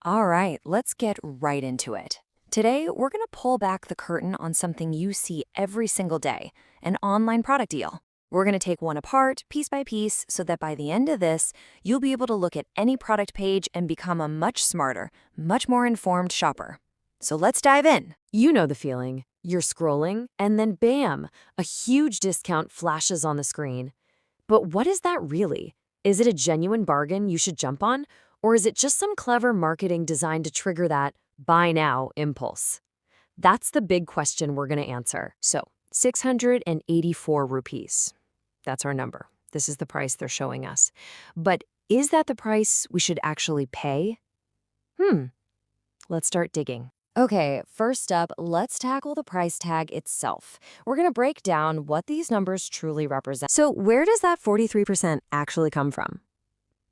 All right, let's get right into it. Today, we're going to pull back the curtain on something you see every single day, an online product deal. We're going to take one apart, piece by piece, so that by the end of this, you'll be able to look at any product page and become a much smarter, much more informed shopper. So let's dive in. You know the feeling. You're scrolling, and then bam, a huge discount flashes on the screen. But what is that really? Is it a genuine bargain you should jump on? Or is it just some clever marketing designed to trigger that buy now impulse? That's the big question we're going to answer. So, 684 rupees. That's our number. This is the price they're showing us. But is that the price we should actually pay? Let's start digging. Okay, first up, let's tackle the price tag itself. We're going to break down what these numbers truly represent. So where does that 43% actually come from?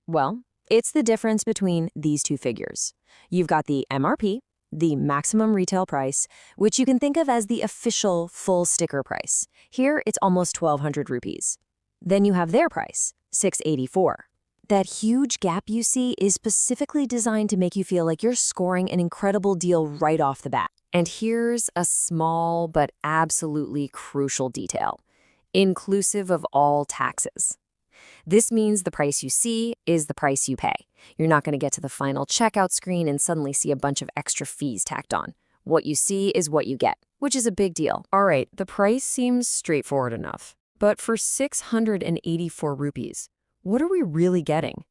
Well, it's the difference between these two figures. You've got the MRP, the maximum retail price, which you can think of as the official full sticker price. Here, it's almost 1,200 rupees. Then you have their price, 684. That huge gap you see is specifically designed to make you feel like you're scoring an incredible deal right off the bat. And here's a small but absolutely crucial detail, inclusive of all taxes. This means the price you see is the price you pay. You're not going to get to the final checkout screen and suddenly see a bunch of extra fees tacked on. What you see is what you get, which is a big deal. All right, the price seems straightforward enough. But for 684 rupees, what are we really getting?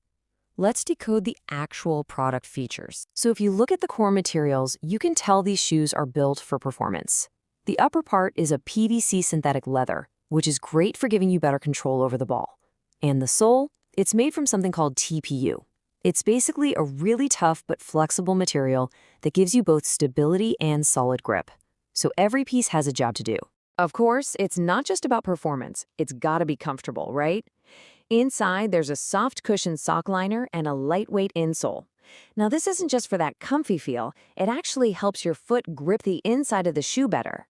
Let's decode the actual product features. So if you look at the core materials, you can tell these shoes are built for performance. The upper part is a PVC synthetic leather, which is great for giving you better control over the ball. And the sole, it's made from something called TPU. It's basically a really tough but flexible material that gives you both stability and solid grip. So every piece has a job to do. Of course, it's not just about performance. It's gotta be comfortable, right? Inside, there's a soft cushion sock liner and a lightweight insole. Now, this isn't just for that comfy feel. It actually helps your foot grip the inside of the shoe better.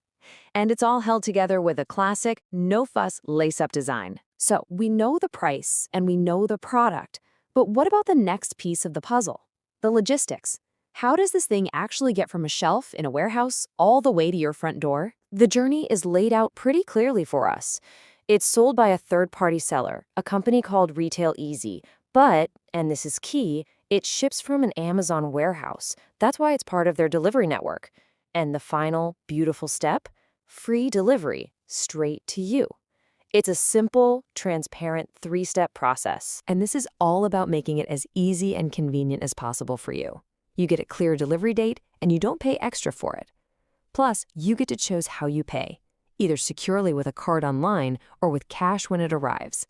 And it's all held together with a classic, no-fuss lace-up design. So we know the price and we know the product. But what about the next piece of the puzzle? The logistics. How does this thing actually get from a shelf in a warehouse all the way to your front door? The journey is laid out pretty clearly for us. It's sold by a third-party seller, a company called Retail Easy, but, and this is key, it ships from an Amazon warehouse. That's why it's part of their delivery network. And the final, beautiful step? Free delivery, straight to you. It's a simple, transparent, three-step process. And this is all about making it as easy and convenient as possible for you. You get a clear delivery date, and you don't pay extra for it. Plus, you get to choose how you pay, either securely with a card online or with cash when it arrives.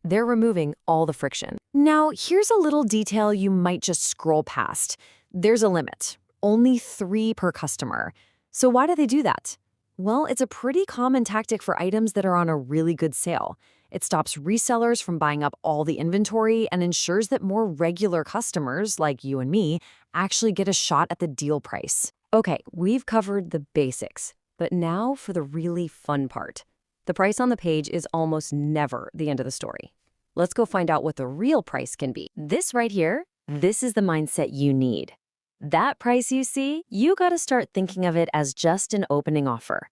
They're removing all the friction. Now, here's a little detail you might just scroll past. There's a limit, only 3 per customer. So why do they do that? Well, it's a pretty common tactic for items that are on a really good sale. It stops resellers from buying up all the inventory and ensures that more regular customers, like you and me, actually get a shot at the deal price. Okay, we've covered the basics. But now for the really fun part. The price on the page is almost never the end of the story. Let's go find out what the real price can be. This right here, this is the mindset you need. That price you see, you gotta start thinking of it as just an opening offer.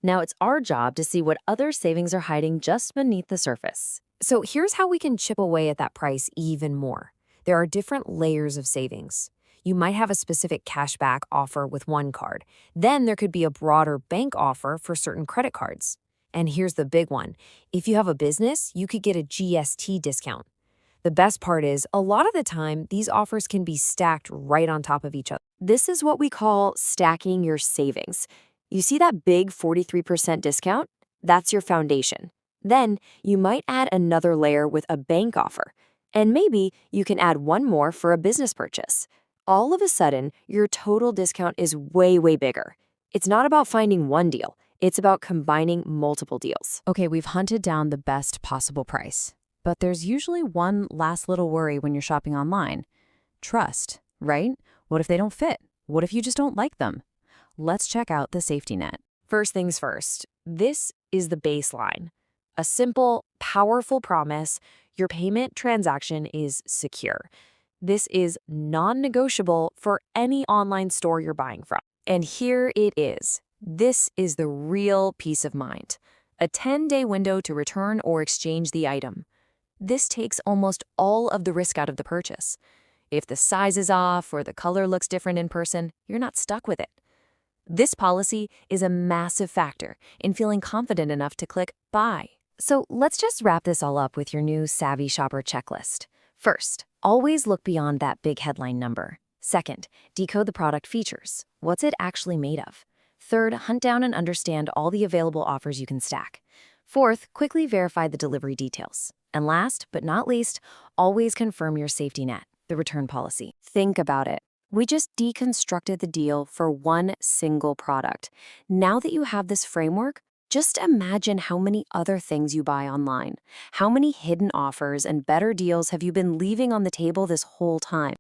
Now it's our job to see what other savings are hiding just beneath the surface. So here's how we can chip away at that price even more. There are different layers of savings. You might have a specific cashback offer with one card. Then there could be a broader bank offer for certain credit cards. And here's the big one. If you have a business, you could get a GST discount. The best part is, a lot of the time, these offers can be stacked right on top of each other. This is what we call stacking your savings. You see that big 43% discount? That's your foundation. Then you might add another layer with a bank offer. And maybe you can add one more for a business purchase. All of a sudden, your total discount is way, way bigger. It's not about finding one deal. It's about combining multiple deals. Okay, we've hunted down the best possible price. But there's usually one last little worry when you're shopping online. Trust, right? What if they don't fit? What if you just don't like them? Let's check out the safety net. First things first, this is the baseline. A simple, powerful promise: your payment transaction is secure. This is non-negotiable for any online store you're buying from. And here it is. This is the real peace of mind. A 10-day window to return or exchange the item. This takes almost all of the risk out of the purchase. If the size is off or the color looks different in person, you're not stuck with it. This policy is a massive factor in feeling confident enough to click Buy. So let's just wrap this all up with your new Savvy Shopper checklist. First, always look beyond that big headline number. Second, decode the product features. What's it actually made of? Third, hunt down and understand all the available offers you can stack. Fourth, quickly verify the delivery details. And last, but not least, always confirm your safety net, the return policy. Think about it. We just deconstructed the deal for one single product. Now that you have this framework, just imagine how many other things you buy online. How many hidden offers and better deals have you been leaving on the table this whole time?